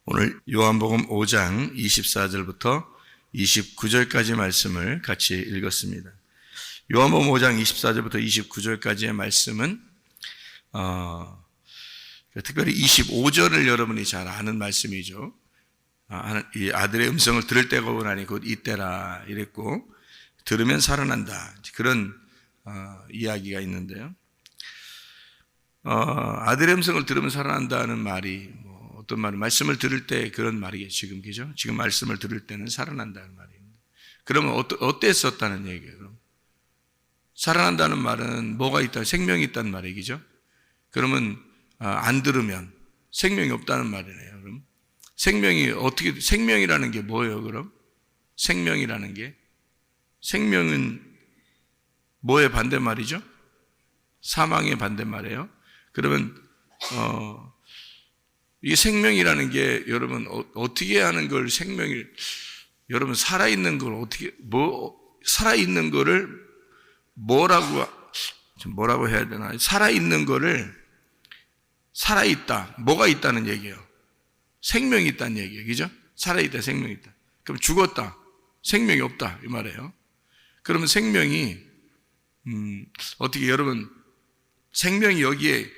오늘 요한복음 5장 24절부터 29절까지 말씀을 같이 읽었습니다. 요한복음 5장 24절부터 29절까지의 말씀은 특별히 25절을 여러분이 잘 아는 말씀이죠. 이 아들의 음성을 들을 때가 오나니 곧 이때라 이랬고, 들으면 살아난다, 그런 이야기가 있는데요. 아들의 음성을 들으면 살아난다는 말이 어떤 말은 말씀을 들을 때 그런 말이겠죠. 지금, 그죠? 지금 말씀을 들을 때는 살아난다는 말입니다. 그러면 어땠었다는 얘기예요? 그럼 살아난다는 말은 뭐가 있다? 생명이 있다는 말이죠. 그러면 안 들으면 생명이 없다는 말이네요. 그럼 생명이라는 게 뭐예요? 그럼 생명이라는 게, 생명은 뭐의 반대말이죠? 사망의 반대말이에요. 그러면 이 생명이라는 게 여러분 어떻게 하는 걸 여러분 살아있는 걸 어떻게 살아있는 거를 뭐라고 해야 되나? 살아있는 거를 살아있다, 뭐가 있다는 얘기예요. 생명이 있다는 얘기예요. 그죠? 살아있다, 생명이 있다. 그럼 죽었다, 생명이 없다 이 말이에요. 그러면 생명이 어떻게 여러분 생명이 여기에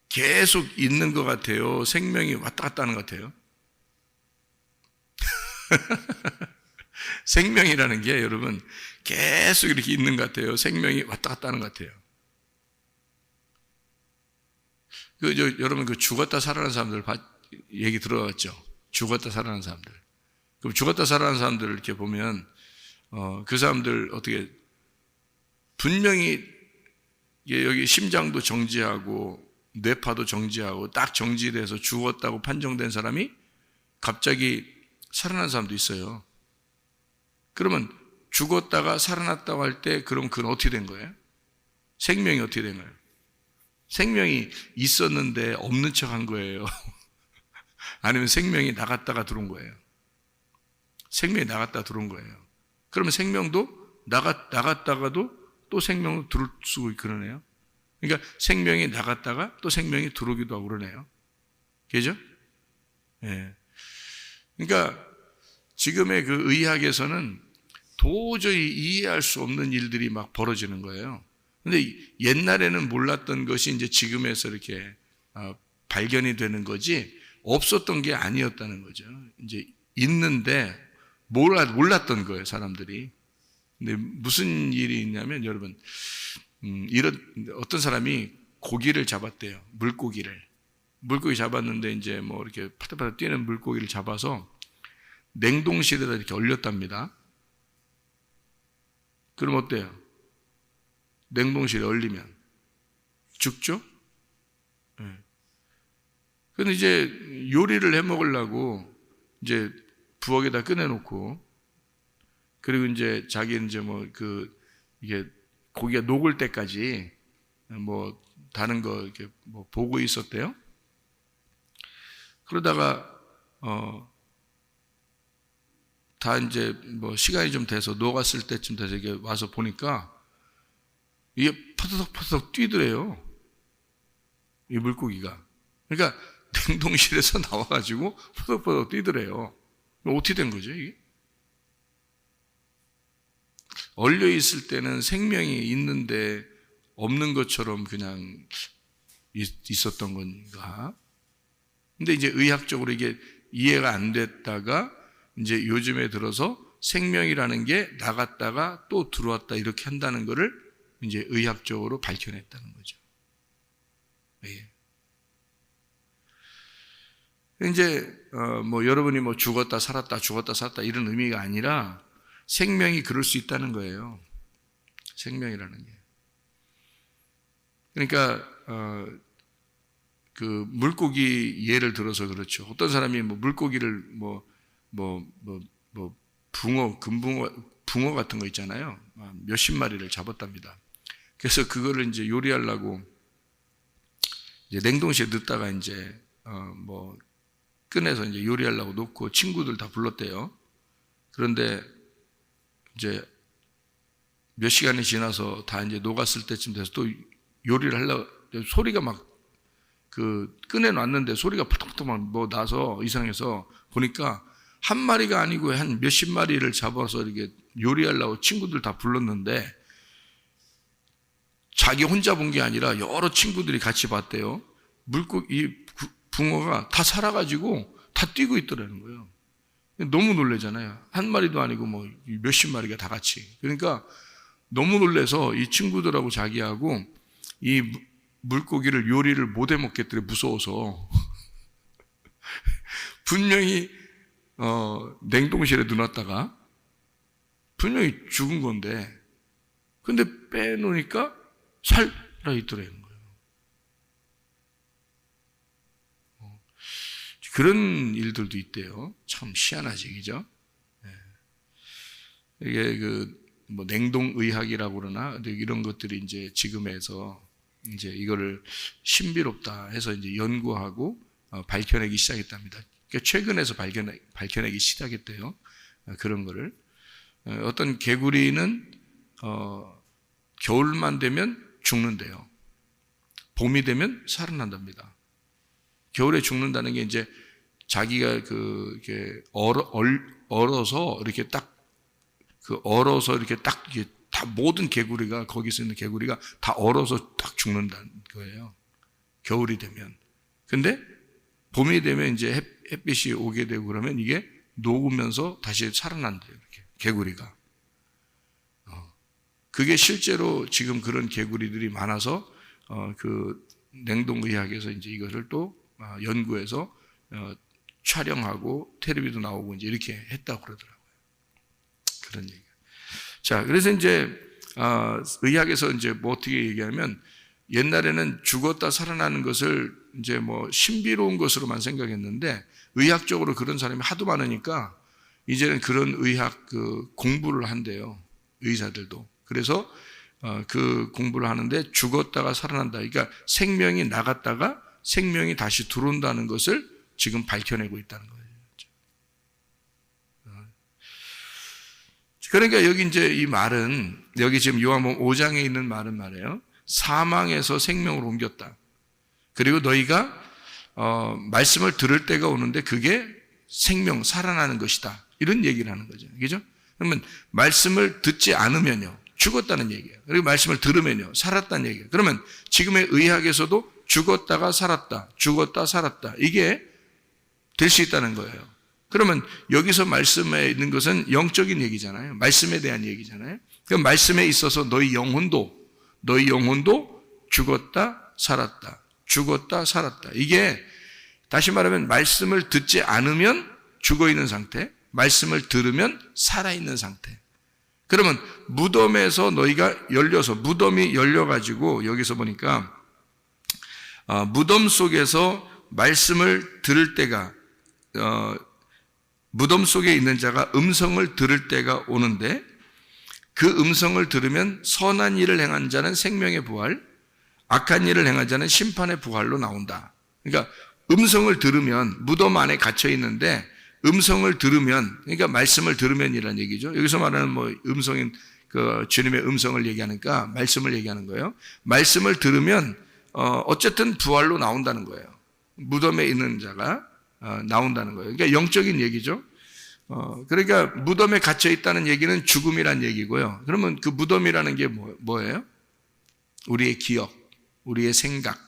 계속 있는 것 같아요? 생명이 왔다 갔다 하는 것 같아요? 생명이라는 게 여러분 계속 이렇게 있는 것 같아요? 생명이 왔다 갔다 하는 것 같아요? 여러분 죽었다 살아난 사람들 얘기 들어봤죠? 죽었다 살아난 사람들. 그럼 죽었다 살아난 사람들을 이렇게 보면 그 사람들 어떻게 분명히 여기 심장도 정지하고 뇌파도 정지하고 딱 정지돼서 죽었다고 판정된 사람이 갑자기 살아난 사람도 있어요. 그러면 죽었다가 살아났다고 할 때 그럼 그건 어떻게 된 거예요? 생명이 어떻게 된 거예요? 생명이 있었는데 없는 척 한 거예요? 아니면 생명이 나갔다가 들어온 거예요? 생명이 나갔다 들어온 거예요. 그러면 생명도 나갔다가도 또 생명으로 들어올 수 그러네요. 그러니까 생명이 나갔다가 또 생명이 들어오기도 하고 그러네요. 그죠? 예. 그러니까 지금의 그 의학에서는 도저히 이해할 수 없는 일들이 막 벌어지는 거예요. 근데 옛날에는 몰랐던 것이 이제 지금에서 이렇게 발견이 되는 거지, 없었던 게 아니었다는 거죠. 이제 있는데 몰랐던 거예요, 사람들이. 근데 무슨 일이 있냐면 여러분, 어떤 사람이 고기를 잡았대요. 물고기 잡았는데 이제 뭐 이렇게 파닥파닥 뛰는 물고기를 잡아서 냉동실에다 이렇게 얼렸답니다. 그럼 어때요? 냉동실에 얼리면 죽죠? 네. 근데 이제 요리를 해 먹으려고 이제 부엌에다 꺼내놓고, 그리고 이제 자기는 이제 이게 고기가 녹을 때까지 다른 거 이렇게 보고 있었대요. 그러다가 다 이제 시간이 좀 돼서 녹았을 때쯤 돼서 이게 와서 보니까 이게 퍼덕퍼덕 뛰더래요, 이 물고기가. 그러니까 냉동실에서 나와가지고 퍼덕퍼덕 뛰더래요. 어떻게 된 거죠, 이게? 얼려 있을 때는 생명이 있는데 없는 것처럼 그냥 있었던 건가? 근데 이제 의학적으로 이게 이해가 안 됐다가 이제 요즘에 들어서 생명이라는 게 나갔다가 또 들어왔다 이렇게 한다는 거를 이제 의학적으로 밝혀냈다는 거죠. 예. 이제 여러분이 죽었다 살았다 이런 의미가 아니라 생명이 그럴 수 있다는 거예요. 생명이라는 게. 그러니까 그 물고기 예를 들어서 그렇죠. 어떤 사람이 물고기를 붕어 같은 거 있잖아요. 몇십 마리를 잡았답니다. 그래서 그거를 이제 요리하려고 이제 냉동실에 넣다가 이제 꺼내서 이제 요리하려고 놓고 친구들 다 불렀대요. 그런데 이제 몇 시간이 지나서 다 이제 녹았을 때쯤 돼서 또 요리를 하려고 소리가 막 꺼내놨는데 소리가 푸통푸통 막 뭐 나서 이상해서 보니까 한 마리가 아니고 한 몇십 마리를 잡아서 이렇게 요리하려고 친구들 다 불렀는데 자기 혼자 본 게 아니라 여러 친구들이 같이 봤대요. 이 붕어가 다 살아가지고 다 뛰고 있더라는 거예요. 너무 놀래잖아요. 한 마리도 아니고 뭐 몇십 마리가 다 같이. 그러니까 너무 놀래서 이 친구들하고 자기하고 이 물고기를 요리를 못 해 먹겠더래, 무서워서. 분명히 냉동실에 넣어놨다가 분명히 죽은 건데 근데 빼놓으니까 살아있더라는 거예요. 그런 일들도 있대요. 참 희한하지, 그죠? 이게 뭐 냉동의학이라고 그러나 이런 것들이 이제 지금에서 이제 이거를 신비롭다 해서 이제 연구하고 밝혀내기 시작했답니다. 그러니까 최근에서 밝혀내기 시작했대요. 그런 거를. 어떤 개구리는 겨울만 되면 죽는데요. 봄이 되면 살아난답니다. 겨울에 죽는다는 게 이제 자기가 이렇게 얼어서 이렇게 딱 얼어서 이렇게 딱 이게 다 모든 개구리가 거기서 있는 개구리가 다 얼어서 딱 죽는다는 거예요. 겨울이 되면. 근데 봄이 되면 이제 햇빛이 오게 되고 그러면 이게 녹으면서 다시 살아난대요. 이렇게 개구리가. 그게 실제로 지금 그런 개구리들이 많아서 냉동의학에서 이제 이것을 또 연구해서 촬영하고 텔레비도 나오고 이제 이렇게 했다고 그러더라고요. 그런 얘기. 자, 그래서 이제 의학에서 이제 뭐 어떻게 얘기하면 옛날에는 죽었다 살아나는 것을 이제 뭐 신비로운 것으로만 생각했는데 의학적으로 그런 사람이 하도 많으니까 이제는 그런 의학 공부를 한대요. 의사들도. 그래서 그 공부를 하는데 죽었다가 살아난다. 그러니까 생명이 나갔다가 생명이 다시 들어온다는 것을 지금 밝혀내고 있다는 거예요. 그러니까 여기 이제 이 말은 여기 지금 요한복음 5장에 있는 말은 말이에요. 사망에서 생명으로 옮겼다. 그리고 너희가 말씀을 들을 때가 오는데 그게 생명, 살아나는 것이다. 이런 얘기를 하는 거죠. 그죠? 그러면 말씀을 듣지 않으면요. 죽었다는 얘기예요. 그리고 말씀을 들으면요. 살았다는 얘기예요. 그러면 지금의 의학에서도 죽었다가 살았다. 죽었다 살았다. 이게 될 수 있다는 거예요. 그러면 여기서 말씀에 있는 것은 영적인 얘기잖아요. 말씀에 대한 얘기잖아요. 그 말씀에 있어서 너희 영혼도 죽었다 살았다. 죽었다 살았다. 이게 다시 말하면 말씀을 듣지 않으면 죽어 있는 상태, 말씀을 들으면 살아 있는 상태. 그러면 무덤에서 너희가 열려서 무덤이 열려가지고 여기서 보니까 무덤 속에서 말씀을 들을 때가 무덤 속에 있는 자가 음성을 들을 때가 오는데 그 음성을 들으면 선한 일을 행한 자는 생명의 부활, 악한 일을 행한 자는 심판의 부활로 나온다. 그러니까 음성을 들으면 무덤 안에 갇혀 있는데 음성을 들으면 그러니까 말씀을 들으면이라는 얘기죠. 여기서 말하는 뭐 음성인 주님의 음성을 얘기하니까 말씀을 얘기하는 거예요. 말씀을 들으면 어쨌든 부활로 나온다는 거예요. 무덤에 있는 자가 나온다는 거예요. 그러니까 영적인 얘기죠. 그러니까 무덤에 갇혀 있다는 얘기는 죽음이란 얘기고요. 그러면 그 무덤이라는 게 뭐예요? 우리의 기억, 우리의 생각,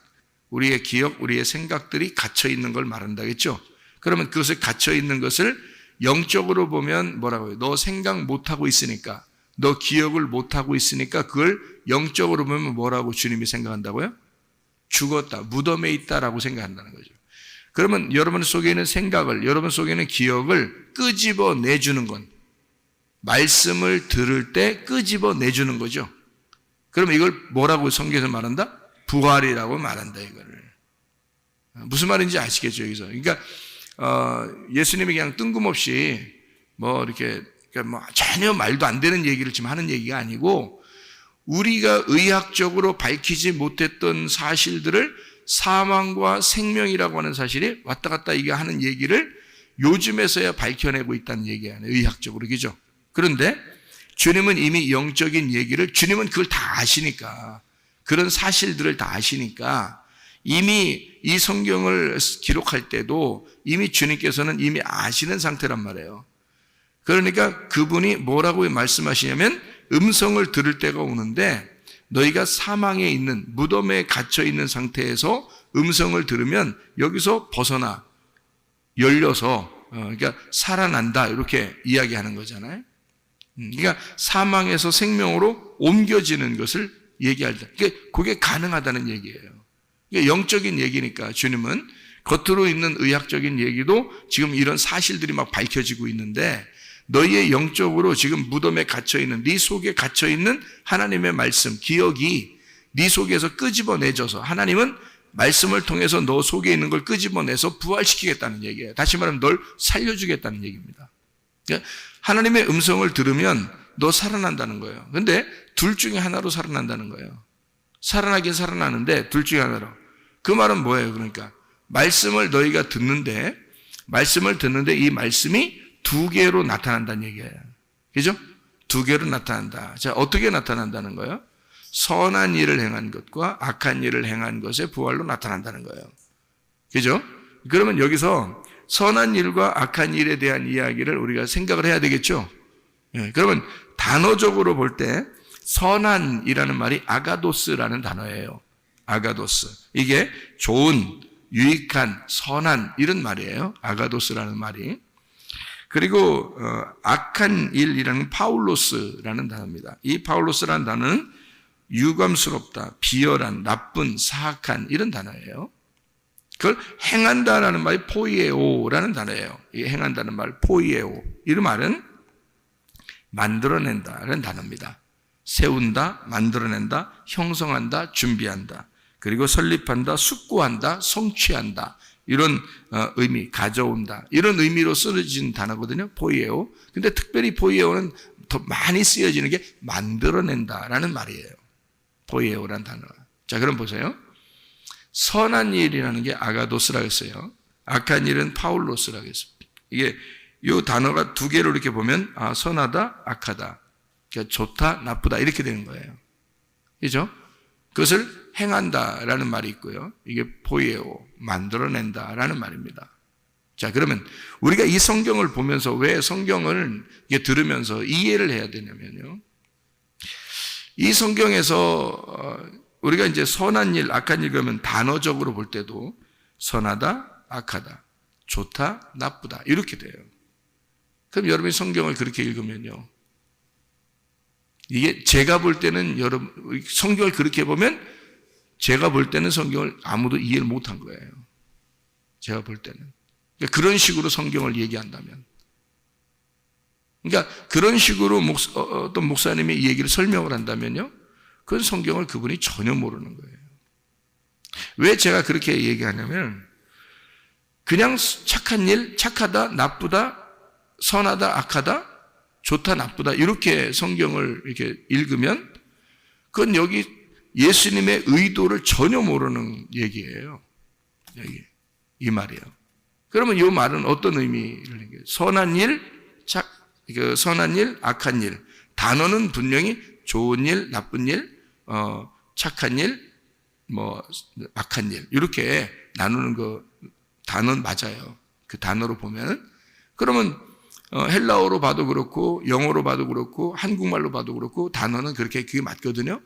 우리의 기억, 우리의 생각들이 갇혀 있는 걸 말한다겠죠. 그러면 그것을 갇혀 있는 것을 영적으로 보면 뭐라고 해요? 너 생각 못 하고 있으니까, 너 기억을 못 하고 있으니까 그걸 영적으로 보면 뭐라고 주님이 생각한다고요? 죽었다, 무덤에 있다라고 생각한다는 거죠. 그러면 여러분 속에 있는 생각을, 여러분 속에 있는 기억을 끄집어 내주는 건 말씀을 들을 때 끄집어 내주는 거죠. 그러면 이걸 뭐라고 성경에서 말한다? 부활이라고 말한다, 이거를. 무슨 말인지 아시겠죠, 여기서? 그러니까 예수님이 그냥 뜬금없이 뭐 이렇게 뭐 전혀 말도 안 되는 얘기를 지금 하는 얘기가 아니고 우리가 의학적으로 밝히지 못했던 사실들을 사망과 생명이라고 하는 사실이 왔다 갔다 이게 하는 얘기를 요즘에서야 밝혀내고 있다는 얘기예요. 의학적으로. 그죠? 그런데 주님은 이미 영적인 얘기를, 주님은 그걸 다 아시니까, 그런 사실들을 다 아시니까 이미 이 성경을 기록할 때도 이미 주님께서는 이미 아시는 상태란 말이에요. 그러니까 그분이 뭐라고 말씀하시냐면, 음성을 들을 때가 오는데 너희가 사망에 있는, 무덤에 갇혀 있는 상태에서 음성을 들으면 여기서 벗어나 열려서 그러니까 살아난다, 이렇게 이야기하는 거잖아요. 그러니까 사망에서 생명으로 옮겨지는 것을 얘기할 때, 그게 가능하다는 얘기예요. 그러니까 영적인 얘기니까 주님은 겉으로 있는 의학적인 얘기도 지금 이런 사실들이 막 밝혀지고 있는데, 너희의 영적으로 지금 무덤에 갇혀있는, 네 속에 갇혀있는 하나님의 말씀, 기억이 네 속에서 끄집어내져서, 하나님은 말씀을 통해서 너 속에 있는 걸 끄집어내서 부활시키겠다는 얘기예요. 다시 말하면 널 살려주겠다는 얘기입니다. 하나님의 음성을 들으면 너 살아난다는 거예요. 근데 둘 중에 하나로 살아난다는 거예요. 살아나긴 살아나는데 둘 중에 하나로. 그 말은 뭐예요? 그러니까 말씀을 너희가 듣는데, 말씀을 듣는데 이 말씀이 두 개로 나타난다는 얘기예요. 그죠? 두 개로 나타난다. 자, 어떻게 나타난다는 거예요? 선한 일을 행한 것과 악한 일을 행한 것의 부활로 나타난다는 거예요. 그죠? 그러면 여기서 선한 일과 악한 일에 대한 이야기를 우리가 생각을 해야 되겠죠? 예, 그러면 단어적으로 볼 때 선한이라는 말이 아가도스라는 단어예요. 아가도스. 이게 좋은, 유익한, 선한 이런 말이에요. 아가도스라는 말이. 그리고 악한 일이라는 파울로스라는 단어입니다. 이 파울로스라는 단어는 유감스럽다, 비열한, 나쁜, 사악한 이런 단어예요. 그걸 행한다라는 말이 포이에오라는 단어예요. 이 행한다는 말 포이에오, 이 말은 만들어낸다라는 단어입니다. 세운다, 만들어낸다, 형성한다, 준비한다, 그리고 설립한다, 숙고한다, 성취한다, 이런 의미, 가져온다, 이런 의미로 쓰여진 단어거든요. 포이에오. 근데 특별히 포이에오는 더 많이 쓰여지는 게 만들어낸다라는 말이에요. 포이에오라는 단어가. 자, 그럼 보세요. 선한 일이라는 게 아가도스라고 했어요. 악한 일은 파울로스라고 했습니다. 이게 이 단어가 두 개로 이렇게 보면 선하다, 악하다, 그러니까 좋다, 나쁘다 이렇게 되는 거예요. 그죠? 그것을 행한다라는 말이 있고요. 이게 포이에오, 만들어낸다라는 말입니다. 자, 그러면 우리가 이 성경을 보면서 왜 성경을 들으면서 이해를 해야 되냐면요. 이 성경에서 우리가 이제 선한 일, 악한 일 그러면 단어적으로 볼 때도 선하다, 악하다, 좋다, 나쁘다 이렇게 돼요. 그럼 여러분이 성경을 그렇게 읽으면요. 이게 제가 볼 때는 여러분 성경을 그렇게 보면 제가 볼 때는 성경을 아무도 이해를 못한 거예요. 제가 볼 때는. 그러니까 그런 식으로 성경을 얘기한다면. 그러니까 그런 식으로 어떤 목사님이 이 얘기를 설명을 한다면요. 그건 성경을 그분이 전혀 모르는 거예요. 왜 제가 그렇게 얘기하냐면 그냥 착한 일, 착하다, 나쁘다, 선하다, 악하다, 좋다, 나쁘다 이렇게 성경을 이렇게 읽으면 그건 여기 예수님의 의도를 전혀 모르는 얘기예요. 여기 이 말이에요. 그러면 이 말은 어떤 의미를 얘기해요? 선한 일, 선한 일, 악한 일. 단어는 분명히 좋은 일, 나쁜 일, 착한 일, 악한 일 이렇게 나누는 거 단어는 맞아요. 그 단어로 보면은 그러면 헬라어로 봐도 그렇고 영어로 봐도 그렇고 한국말로 봐도 그렇고 단어는 그렇게 그게 맞거든요.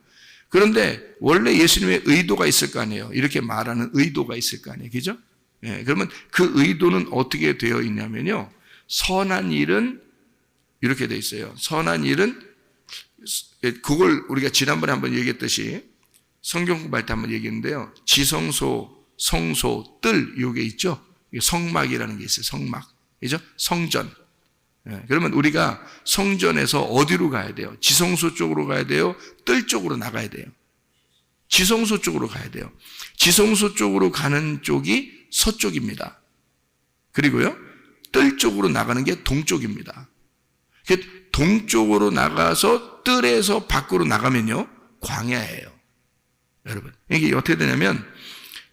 그런데 원래 예수님의 의도가 있을 거 아니에요. 이렇게 말하는 의도가 있을 거 아니에요. 그죠? 예, 그러면 그 의도는 어떻게 되어 있냐면요. 선한 일은 이렇게 되어 있어요. 선한 일은 그걸 우리가 지난번에 한번 얘기했듯이 성경 공부할 때 한번 얘기했는데요. 지성소, 성소, 뜰 이게 있죠. 성막이라는 게 있어요. 성막. 그죠? 성전. 예, 그러면 우리가 성전에서 어디로 가야 돼요? 지성소 쪽으로 가야 돼요? 뜰 쪽으로 나가야 돼요? 지성소 쪽으로 가야 돼요. 지성소 쪽으로 가는 쪽이 서쪽입니다. 그리고요, 뜰 쪽으로 나가는 게 동쪽입니다. 동쪽으로 나가서 뜰에서 밖으로 나가면요, 광야예요. 여러분. 이게 어떻게 되냐면,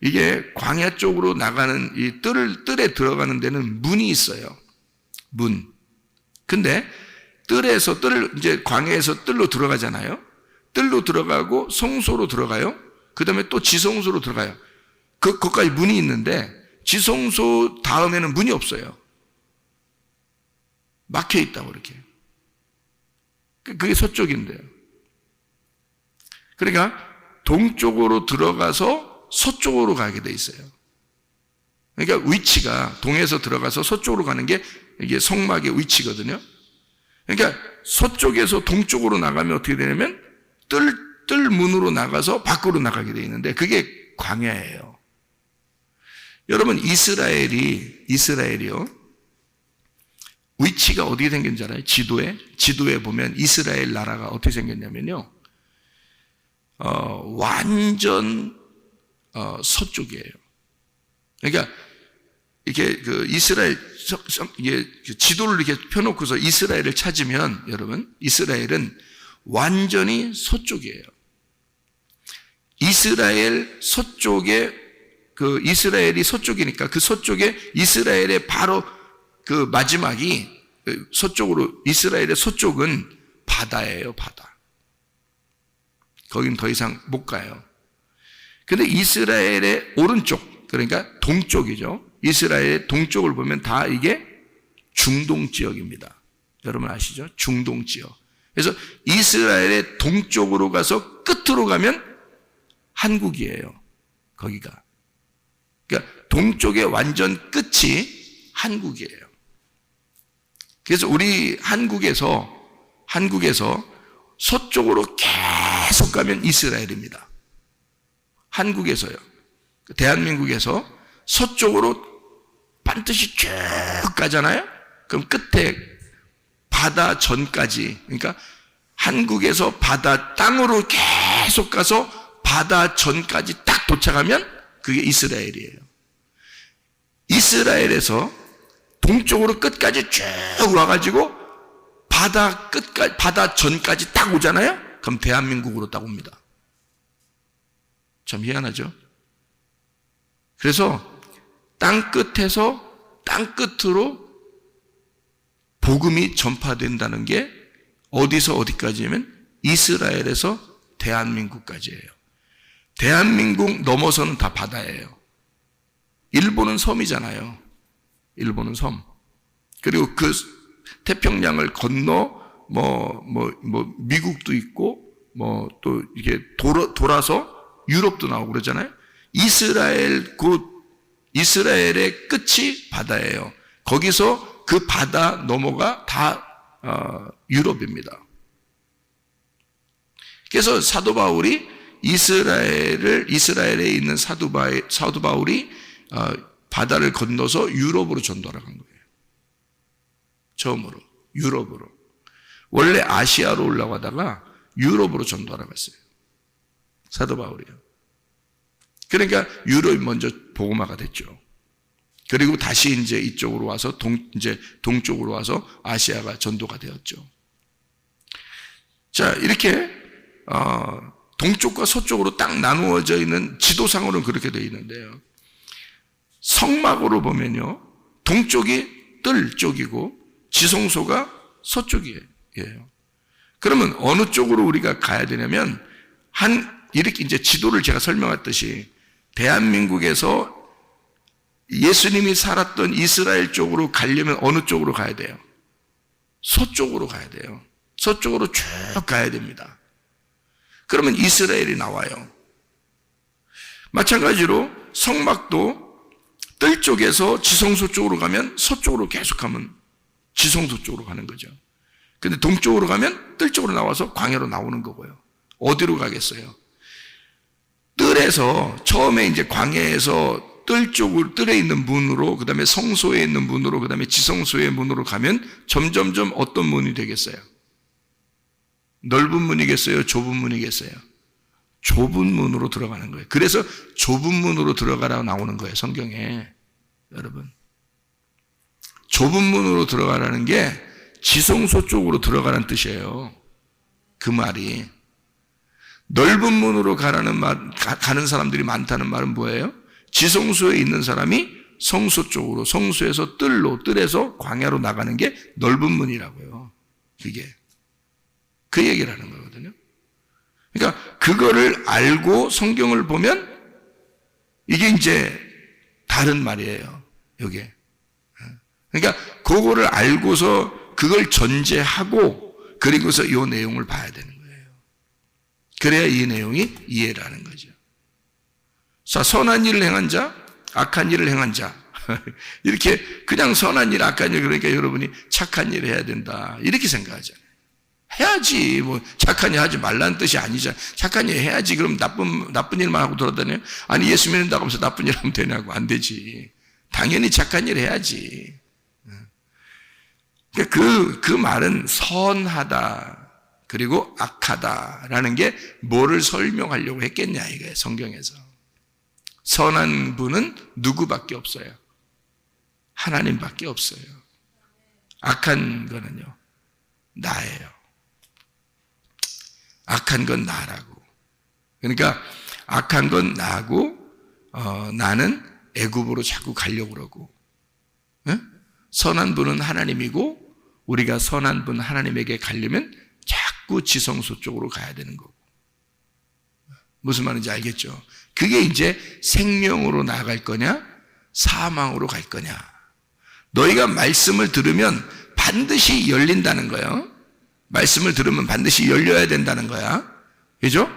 이게 광야 쪽으로 나가는 이 뜰에 들어가는 데는 문이 있어요. 문. 근데 이제 광야에서 뜰로 들어가잖아요. 뜰로 들어가고 성소로 들어가요. 그 다음에 또 지성소로 들어가요. 거기까지 문이 있는데 지성소 다음에는 문이 없어요. 막혀 있다고 이렇게. 그게 서쪽인데요. 그러니까 동쪽으로 들어가서 서쪽으로 가게 돼 있어요. 그러니까 위치가 동에서 들어가서 서쪽으로 가는 게 이게 성막의 위치거든요. 그러니까 서쪽에서 동쪽으로 나가면 어떻게 되냐면 뜰 문으로 나가서 밖으로 나가게 돼 있는데 그게 광야예요. 여러분 이스라엘이요. 위치가 어디에 생겼는지 알아요? 지도에 보면 이스라엘 나라가 어떻게 생겼냐면요. 완전 서쪽이에요. 그러니까 이렇게 이게 지도를 이렇게 펴놓고서 이스라엘을 찾으면 여러분 이스라엘은 완전히 서쪽이에요. 이스라엘 서쪽에 이스라엘이 서쪽이니까 그 서쪽에 이스라엘의 바로 그 마지막이 서쪽으로 이스라엘의 서쪽은 바다예요, 바다. 거긴 더 이상 못 가요. 근데 이스라엘의 오른쪽, 그러니까 동쪽이죠. 이스라엘의 동쪽을 보면 다 이게 중동 지역입니다. 여러분 아시죠? 중동 지역. 그래서 이스라엘의 동쪽으로 가서 끝으로 가면 한국이에요. 거기가. 그러니까 동쪽의 완전 끝이 한국이에요. 그래서 우리 한국에서 서쪽으로 계속 가면 이스라엘입니다. 한국에서요. 대한민국에서 서쪽으로 반드시 쭉 가잖아요. 그럼 끝에 바다 전까지, 그러니까 한국에서 바다 땅으로 계속 가서 바다 전까지 딱 도착하면 그게 이스라엘이에요. 이스라엘에서 동쪽으로 끝까지 쭉 와가지고 바다 전까지 딱 오잖아요? 그럼 대한민국으로 딱 옵니다. 참 희한하죠? 그래서 땅 끝에서 땅 끝으로 복음이 전파된다는 게 어디서 어디까지냐면 이스라엘에서 대한민국까지예요. 대한민국 넘어서는 다 바다예요. 일본은 섬이잖아요. 일본은 섬. 그리고 그 태평양을 건너 미국도 있고 또 이게 돌아서 유럽도 나오고 그러잖아요. 이스라엘의 끝이 바다예요. 거기서 그 바다 넘어가 다 유럽입니다. 그래서 사도 바울이 이스라엘에 있는 사도 바울이 바다를 건너서 유럽으로 전도하러 간 거예요. 처음으로 유럽으로. 원래 아시아로 올라가다가 유럽으로 전도하러 갔어요. 사도 바울이요. 그러니까 유럽이 먼저 복음화가 됐죠. 그리고 다시 이제 이쪽으로 와서 동쪽으로 와서 아시아가 전도가 되었죠. 자, 이렇게 동쪽과 서쪽으로 딱 나누어져 있는 지도상으로는 그렇게 되어 있는데요. 성막으로 보면요, 동쪽이 뜰 쪽이고 지성소가 서쪽이에요. 그러면 어느 쪽으로 우리가 가야 되냐면 이렇게 이제 지도를 제가 설명했듯이 대한민국에서 예수님이 살았던 이스라엘 쪽으로 가려면 어느 쪽으로 가야 돼요? 서쪽으로 가야 돼요. 서쪽으로 쭉 가야 됩니다. 그러면 이스라엘이 나와요. 마찬가지로 성막도 뜰 쪽에서 지성소 쪽으로 가면 서쪽으로 계속하면 지성소 쪽으로 가는 거죠. 근데 동쪽으로 가면 뜰 쪽으로 나와서 광야로 나오는 거고요. 어디로 가겠어요? 뜰에서 처음에 이제 광야에서 뜰에 있는 문으로, 그 다음에 성소에 있는 문으로, 그 다음에 지성소의 문으로 가면 점점점 어떤 문이 되겠어요? 넓은 문이겠어요? 좁은 문이겠어요? 좁은 문으로 들어가는 거예요. 그래서 좁은 문으로 들어가라고 나오는 거예요, 성경에. 여러분. 좁은 문으로 들어가라는 게 지성소 쪽으로 들어가라는 뜻이에요. 그 말이. 넓은 문으로 가는 사람들이 많다는 말은 뭐예요? 지성소에 있는 사람이 성소 쪽으로, 성소에서 뜰에서 광야로 나가는 게 넓은 문이라고요. 그게. 그 얘기를 하는 거거든요. 그러니까 그거를 알고 성경을 보면 이게 이제 다른 말이에요. 이게. 그러니까 그거를 알고서 그걸 전제하고 그리고서 이 내용을 봐야 되는 거예요. 그래야 이 내용이 이해를 하는 거죠. 자, 선한 일을 행한 자, 악한 일을 행한 자. 이렇게 그냥 선한 일, 악한 일, 그러니까 여러분이 착한 일을 해야 된다. 이렇게 생각하잖아요. 해야지. 뭐 착한 일 하지 말라는 뜻이 아니잖아요. 착한 일 해야지. 그럼 나쁜 일만 하고 돌아다녀요? 아니, 예수 믿는다고 하면서 나쁜 일 하면 되냐고. 안 되지. 당연히 착한 일 해야지. 그 말은 선하다 그리고 악하다라는 게 뭐를 설명하려고 했겠냐 이거예요. 성경에서. 선한 분은 누구밖에 없어요? 하나님밖에 없어요. 악한 거는요, 나예요. 악한 건 나라고. 그러니까 악한 건 나고 나는 애굽으로 자꾸 가려고 그러고, 선한 분은 하나님이고 우리가 선한 분 하나님에게 가려면 자꾸 지성소 쪽으로 가야 되는 거고. 무슨 말인지 알겠죠? 그게 이제 생명으로 나아갈 거냐 사망으로 갈 거냐. 너희가 말씀을 들으면 반드시 열린다는 거예요. 말씀을 들으면 반드시 열려야 된다는 거야. 그죠?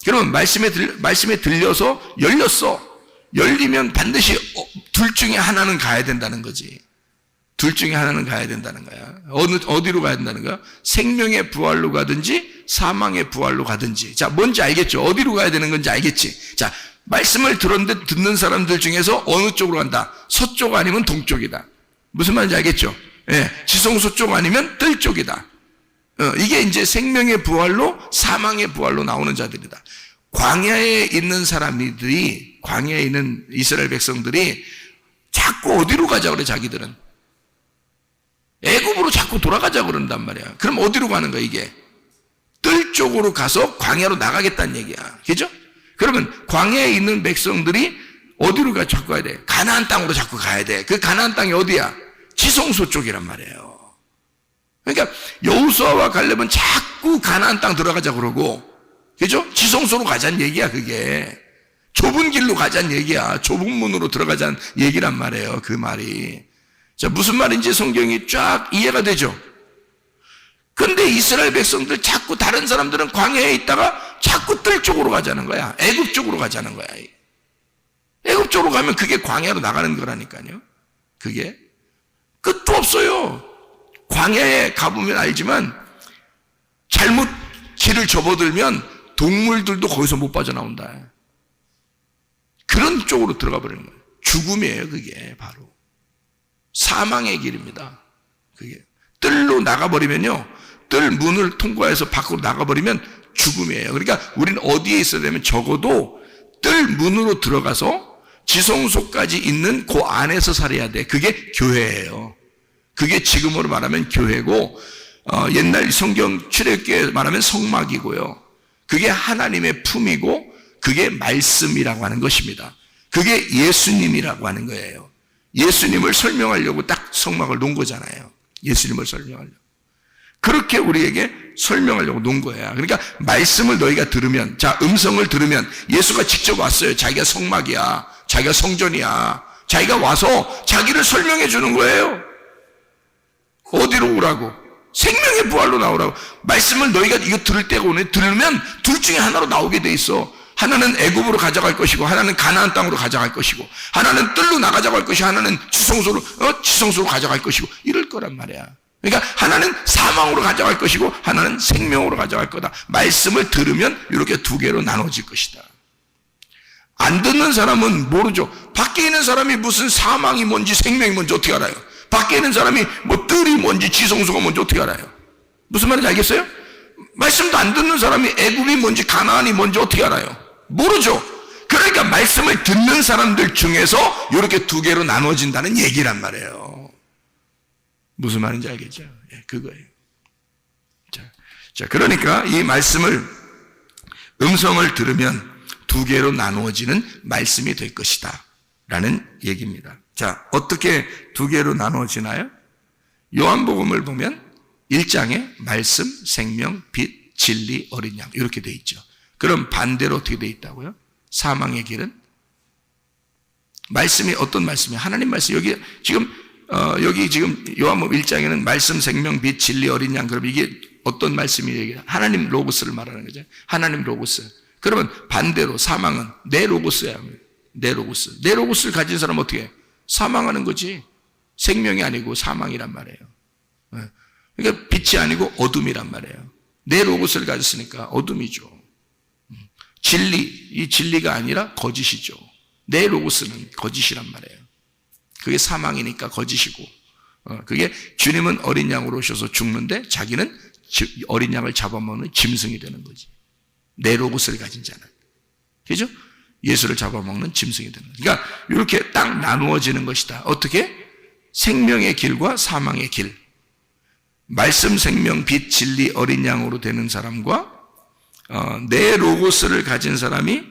그러면 말씀에 들려서 열렸어. 열리면 반드시 둘 중에 하나는 가야 된다는 거지. 둘 중에 하나는 가야 된다는 거야. 어디로 가야 된다는 거야? 생명의 부활로 가든지 사망의 부활로 가든지. 자, 뭔지 알겠죠? 어디로 가야 되는 건지 알겠지? 자, 말씀을 들었는데 듣는 사람들 중에서 어느 쪽으로 간다? 서쪽 아니면 동쪽이다. 무슨 말인지 알겠죠? 예, 지성소 쪽 아니면 뜰 쪽이다. 이게 이제 생명의 부활로 사망의 부활로 나오는 자들이다. 광야에 있는 사람들이, 광야에 있는 이스라엘 백성들이 자꾸 어디로 가자 그래, 자기들은? 애굽으로 자꾸 돌아가자 그런단 말이야. 그럼 어디로 가는 거야, 이게? 뜰 쪽으로 가서 광야로 나가겠다는 얘기야. 그죠? 그러면 광야에 있는 백성들이 어디로 자꾸 가야 돼? 가나안 땅으로 자꾸 가야 돼. 그 가나안 땅이 어디야? 지성소 쪽이란 말이에요. 그러니까 여호수아와 갈렙은 자꾸 가나안 땅 들어가자 그러고, 그죠? 지성소로 가자는 얘기야, 그게. 좁은 길로 가자는 얘기야. 좁은 문으로 들어가자는 얘기란 말이에요, 그 말이. 자, 무슨 말인지 성경이 쫙 이해가 되죠? 근데 이스라엘 백성들 자꾸 다른 사람들은 광야에 있다가 자꾸 뜰 쪽으로 가자는 거야. 애굽 쪽으로 가자는 거야. 애굽 쪽으로 가면 그게 광야로 나가는 거라니까요. 그게 끝도 없어요. 광야에 가보면 알지만 잘못 길을 접어들면 동물들도 거기서 못 빠져나온다. 그런 쪽으로 들어가 버리는 거예요. 죽음이에요, 그게 바로. 사망의 길입니다. 그게. 뜰로 나가버리면요, 뜰 문을 통과해서 밖으로 나가버리면 죽음이에요. 그러니까 우리는 어디에 있어야 되면 적어도 뜰 문으로 들어가서 지성소까지 있는 그 안에서 살아야 돼. 그게 교회예요. 그게 지금으로 말하면 교회고, 옛날 성경 출애굽기에 말하면 성막이고요. 그게 하나님의 품이고, 그게 말씀이라고 하는 것입니다. 그게 예수님이라고 하는 거예요. 예수님을 설명하려고 딱 성막을 놓은 거잖아요. 예수님을 설명하려고. 그렇게 우리에게 설명하려고 놓은 거야. 그러니까 말씀을 너희가 들으면, 자, 음성을 들으면 예수가 직접 왔어요. 자기가 성막이야. 자기가 성전이야. 자기가 와서 자기를 설명해 주는 거예요. 어디로 오라고? 생명의 부활로 나오라고. 말씀을 너희가 이거 들을 때가 오네. 들으면 둘 중에 하나로 나오게 돼 있어. 하나는 애굽으로 가져갈 것이고, 하나는 가나안 땅으로 가져갈 것이고, 하나는 뜰로 나가져갈 것이고, 하나는 지성소로 가져갈 것이고, 이럴 거란 말이야. 그러니까 하나는 사망으로 가져갈 것이고, 하나는 생명으로 가져갈 거다. 말씀을 들으면 이렇게 두 개로 나눠질 것이다. 안 듣는 사람은 모르죠. 밖에 있는 사람이 무슨 사망이 뭔지 생명이 뭔지 어떻게 알아요? 밖에 있는 사람이 뭐 뜰이 뭔지 지성소가 뭔지 어떻게 알아요? 무슨 말인지 알겠어요? 말씀도 안 듣는 사람이 애굽이 뭔지 가나안이 뭔지 어떻게 알아요? 모르죠. 그러니까 말씀을 듣는 사람들 중에서 이렇게 두 개로 나눠진다는 얘기란 말이에요. 무슨 말인지 알겠죠? 예, 그거예요. 자, 그러니까 이 말씀을, 음성을 들으면 두 개로 나누어지는 말씀이 될 것이다. 라는 얘기입니다. 자, 어떻게 두 개로 나누어지나요? 요한복음을 보면 1장에 말씀, 생명, 빛, 진리, 어린 양 이렇게 돼 있죠. 그럼 반대로 어떻게 돼 있다고요? 사망의 길은? 말씀이 어떤 말씀이에요? 하나님 말씀. 여기 지금 요한복음 1장에는 말씀, 생명, 빛, 진리, 어린 양. 그럼 이게 어떤 말씀이에요? 하나님 로고스를 말하는 거죠. 하나님 로고스. 그러면 반대로 사망은 내 로고스야. 내 로고스. 내 로고스를 가진 사람은 어떻게 해? 사망하는 거지. 생명이 아니고 사망이란 말이에요. 그러니까 빛이 아니고 어둠이란 말이에요. 내 로고스를 가졌으니까 어둠이죠. 진리, 이 진리가 아니라 거짓이죠. 내 로고스는 거짓이란 말이에요. 그게 사망이니까 거짓이고, 그게 주님은 어린 양으로 오셔서 죽는데 자기는 어린 양을 잡아먹는 짐승이 되는 거지. 내 로고스를 가진 자는. 그죠? 예수를 잡아먹는 짐승이 되는 거지. 그러니까 이렇게 딱 나누어지는 것이다. 어떻게? 생명의 길과 사망의 길. 말씀, 생명, 빛, 진리, 어린 양으로 되는 사람과 내 로고스를 가진 사람이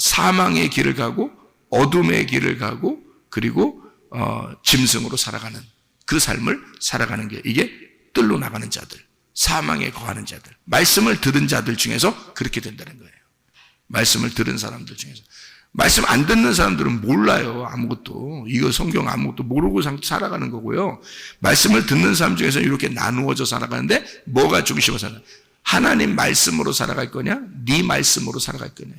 사망의 길을 가고 어둠의 길을 가고 그리고 짐승으로 살아가는 그 삶을 살아가는 게 이게 뜰로 나가는 자들, 사망에 거하는 자들, 말씀을 들은 자들 중에서 그렇게 된다는 거예요. 말씀을 들은 사람들 중에서. 말씀 안 듣는 사람들은 몰라요. 아무것도. 이거 성경 아무것도 모르고 살아가는 거고요. 말씀을 듣는 사람 중에서 이렇게 나누어져 살아가는데 뭐가 중심으로 살아가? 하나님 말씀으로 살아갈 거냐? 네 말씀으로 살아갈 거냐?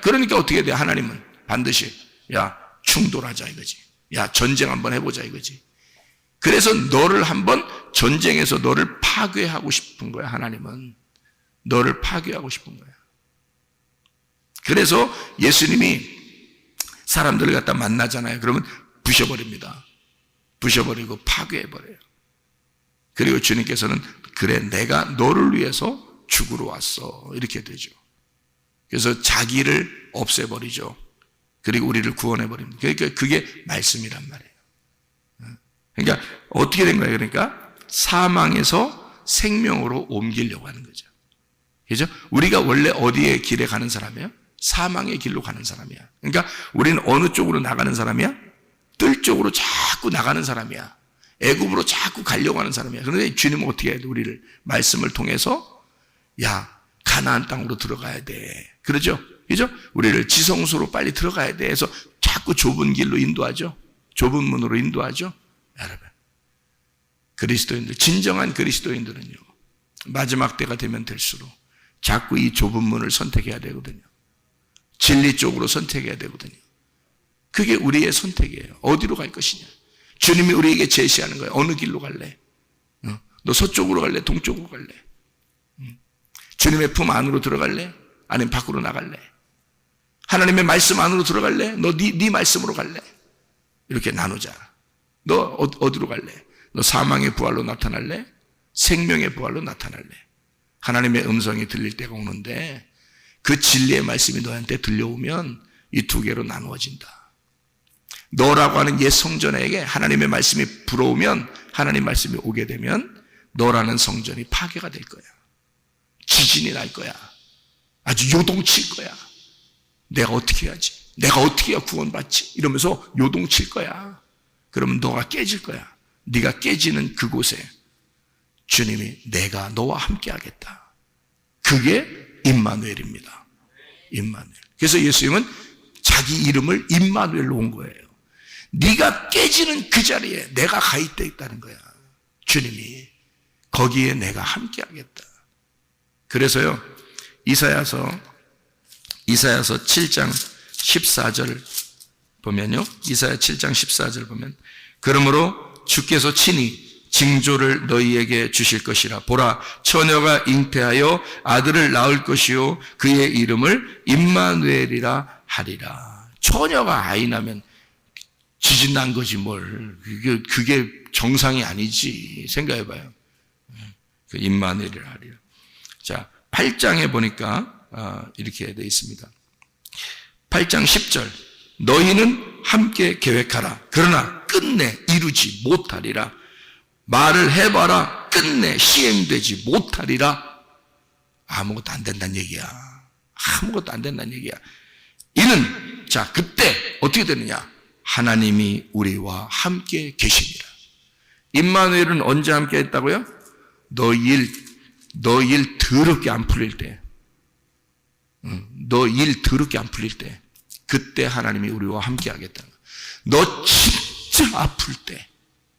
그러니까 어떻게 돼? 하나님은 반드시 야 충돌하자 이거지. 야 전쟁 한번 해보자 이거지. 그래서 너를 한번 전쟁에서 너를 파괴하고 싶은 거야. 하나님은 너를 파괴하고 싶은 거야. 그래서 예수님이 사람들을 갖다 만나잖아요. 그러면 부셔버립니다. 부셔버리고 파괴해버려요. 그리고 주님께서는 그래 내가 너를 위해서 죽으러 왔어 이렇게 되죠. 그래서 자기를 없애버리죠. 그리고 우리를 구원해버립니다. 그러니까 그게 말씀이란 말이에요. 그러니까 어떻게 된 거예요? 그러니까 사망에서 생명으로 옮기려고 하는 거죠. 그죠? 우리가 원래 어디에 길에 가는 사람이에요? 사망의 길로 가는 사람이야. 그러니까 우리는 어느 쪽으로 나가는 사람이야? 뜰 쪽으로 자꾸 나가는 사람이야. 애굽으로 자꾸 가려고 하는 사람이야. 그런데 주님은 어떻게 해야 돼? 우리를 말씀을 통해서 야 가나안 땅으로 들어가야 돼. 그러죠? 그죠? 우리를 지성소로 빨리 들어가야 돼. 해서 자꾸 좁은 길로 인도하죠. 좁은 문으로 인도하죠. 여러분, 그리스도인들, 진정한 그리스도인들은요, 마지막 때가 되면 될수록 자꾸 이 좁은 문을 선택해야 되거든요. 진리 쪽으로 선택해야 되거든요. 그게 우리의 선택이에요. 어디로 갈 것이냐. 주님이 우리에게 제시하는 거예요. 어느 길로 갈래? 너 서쪽으로 갈래? 동쪽으로 갈래? 주님의 품 안으로 들어갈래? 아니면 밖으로 나갈래? 하나님의 말씀 안으로 들어갈래? 너 네 말씀으로 갈래? 이렇게 나누자. 너 어디로 갈래? 너 사망의 부활로 나타날래? 생명의 부활로 나타날래? 하나님의 음성이 들릴 때가 오는데 그 진리의 말씀이 너한테 들려오면 이 두 개로 나누어진다. 너라고 하는 옛 성전에게 하나님의 말씀이 불어오면 하나님 말씀이 오게 되면 너라는 성전이 파괴가 될 거야. 지진이 날 거야. 아주 요동칠 거야. 내가 어떻게 해야지? 내가 어떻게 해야 구원받지? 이러면서 요동칠 거야. 그러면 너가 깨질 거야. 네가 깨지는 그곳에 주님이 내가 너와 함께 하겠다. 그게 임마누엘입니다. 임마누엘. 그래서 예수님은 자기 이름을 임마누엘로 온 거예요. 네가 깨지는 그 자리에 내가 가 있다는 거야. 주님이 거기에 내가 함께 하겠다. 그래서요 이사야서 7장 14절 보면요, 이사야 7장 14절 보면 그러므로 주께서 친히 징조를 너희에게 주실 것이라. 보라, 처녀가 잉태하여 아들을 낳을 것이요 그의 이름을 임마누엘이라 하리라. 처녀가 아이 낳으면 지진 난 거지 뭘. 그게 정상이 아니지. 생각해봐요. 그 임마누엘이라 하리라. 자, 8장에 보니까 이렇게 되어 있습니다. 8장 10절. 너희는 함께 계획하라. 그러나 끝내 이루지 못하리라. 말을 해봐라. 끝내 시행되지 못하리라. 아무것도 안 된다는 얘기야. 아무것도 안 된다는 얘기야. 이는 자, 그때 어떻게 되느냐? 하나님이 우리와 함께 계시니라. 임마누엘은 언제 함께 했다고요? 너 일 더럽게 안 풀릴 때, 너 일 더럽게 안 풀릴 때, 그때 하나님이 우리와 함께 하겠다는 거야. 너 진짜 아플 때,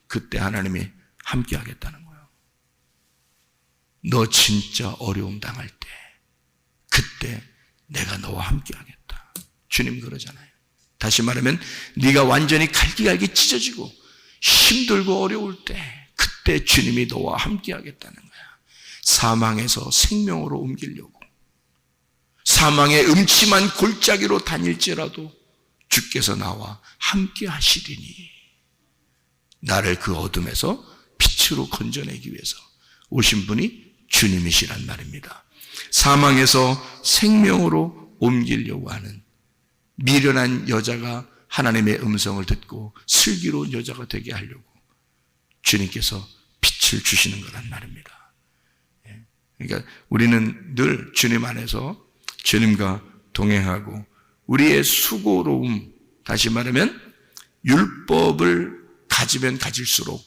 그때 하나님이 함께 하겠다는 거야. 너 진짜 어려움 당할 때, 그때 내가 너와 함께 하겠다. 주님 그러잖아요. 다시 말하면 네가 완전히 갈기갈기 찢어지고 힘들고 어려울 때, 그때 주님이 너와 함께 하겠다는 거야. 사망에서 생명으로 옮기려고, 사망의 음침한 골짜기로 다닐지라도 주께서 나와 함께 하시리니, 나를 그 어둠에서 빛으로 건져내기 위해서 오신 분이 주님이시란 말입니다. 사망에서 생명으로 옮기려고 하는 미련한 여자가 하나님의 음성을 듣고 슬기로운 여자가 되게 하려고 주님께서 빛을 주시는 거란 말입니다. 그러니까 우리는 늘 주님 안에서 주님과 동행하고, 우리의 수고로움, 다시 말하면 율법을 가지면 가질수록,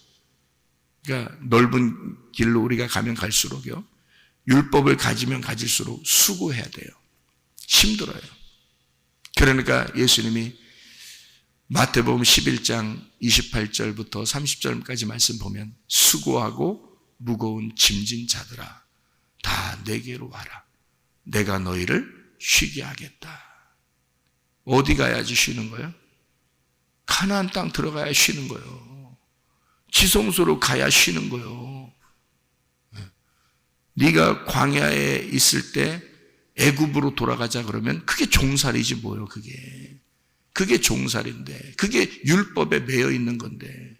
그러니까 넓은 길로 우리가 가면 갈수록요, 율법을 가지면 가질수록 수고해야 돼요. 힘들어요. 그러니까 예수님이 마태복음 11장 28절부터 30절까지 말씀 보면, 수고하고 무거운 짐진 자들아 다 내게로 와라. 내가 너희를 쉬게 하겠다. 어디 가야지 쉬는 거예요? 가나안 땅 들어가야 쉬는 거예요. 지성소로 가야 쉬는 거예요. 네가 광야에 있을 때 애굽으로 돌아가자 그러면 그게 종살이지 뭐예요. 그게 종살인데, 그게 율법에 매여 있는 건데,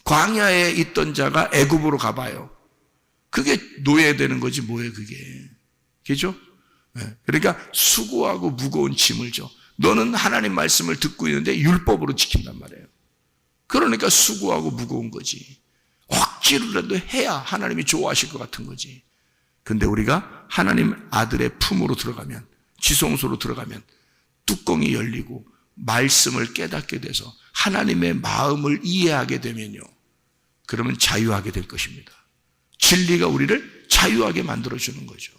광야에 있던 자가 애굽으로 가봐요. 그게 노예되는 거지 뭐예요 그게. 그죠? 그러니까 수고하고 무거운 짐을 져. 너는 하나님 말씀을 듣고 있는데 율법으로 지킨단 말이에요. 그러니까 수고하고 무거운 거지. 억지로라도 해야 하나님이 좋아하실 것 같은 거지. 근데 우리가 하나님 아들의 품으로 들어가면, 지성소로 들어가면 뚜껑이 열리고 말씀을 깨닫게 돼서 하나님의 마음을 이해하게 되면요, 그러면 자유하게 될 것입니다. 진리가 우리를 자유하게 만들어주는 거죠.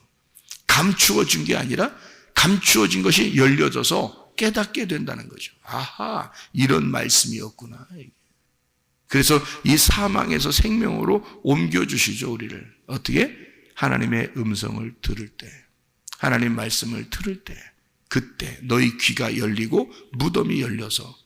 감추어진 게 아니라 감추어진 것이 열려져서 깨닫게 된다는 거죠. 아하, 이런 말씀이었구나. 그래서 이 사망에서 생명으로 옮겨주시죠, 우리를. 어떻게? 하나님의 음성을 들을 때, 하나님 말씀을 들을 때, 그때 너희 귀가 열리고 무덤이 열려서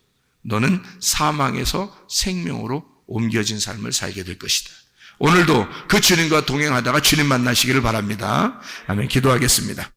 너는 사망에서 생명으로 옮겨진 삶을 살게 될 것이다. 오늘도 그 주님과 동행하다가 주님 만나시기를 바랍니다. 아멘. 기도하겠습니다.